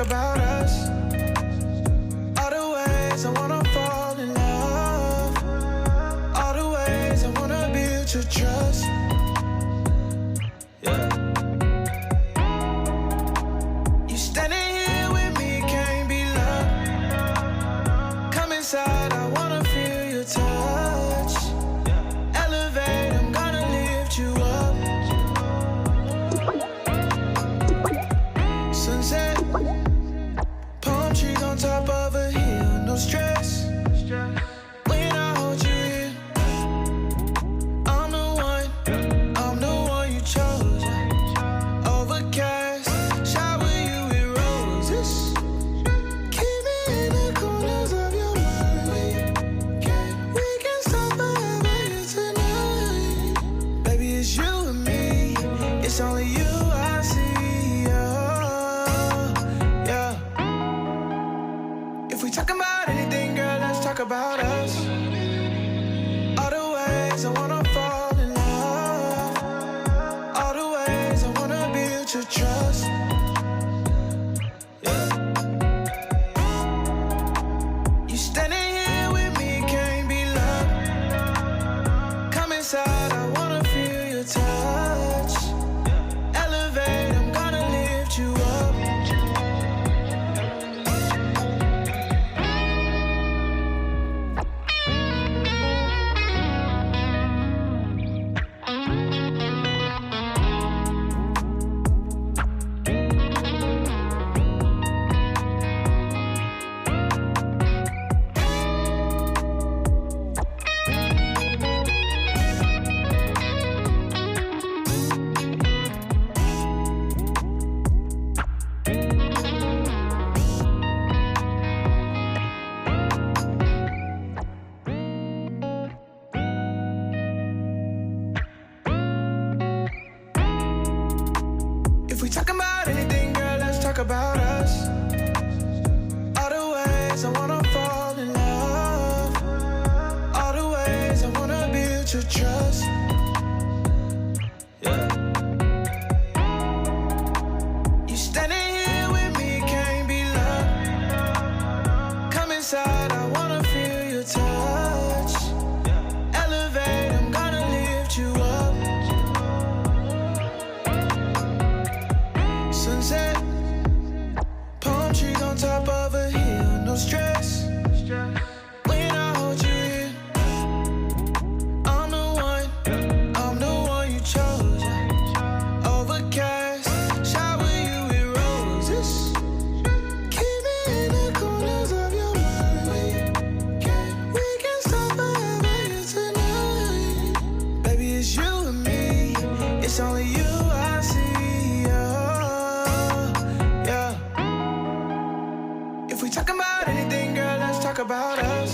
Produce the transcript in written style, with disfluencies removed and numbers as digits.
about us. All the ways I wanna fall in love. All the ways I wanna build your trust. Yeah. You standing here with me, can't be loved. Come inside, I wanna feel your touch. Elevate, I'm gonna lift you up. Sunset, palm trees on top of a hill, no stress. When I hold you here, I'm the one you chose. Overcast, shower you with roses. Keep me in the corners of your mind. We can stop forever here tonight. Baby, it's you and me, it's only you I see. Yeah. If we talking about anything, girl, let's talk about us. All the ways I wanna fall in love. All the ways I wanna build your trust. Yeah. You standing here with me, can't be loved. Come inside, I wanna feel your touch. Elevate, I'm gonna lift you up. If we talking about anything, girl, let's talk about us. All the ways I wanna fall in love. All the ways I wanna build your trust. Yeah. You standing here with me, can't be loved. Come inside, I wanna feel your touch. Elevate, I'm gonna lift you up. Sunset, palm trees on top of a hill, no stress. When I hold you here, I'm the one you chose. Overcast, shower you with roses. Keep me in the corners of your mind. We can stop forever here tonight. Baby, it's you and me, it's only you I see. Yeah. If we talking about anything, girl, let's talk about us.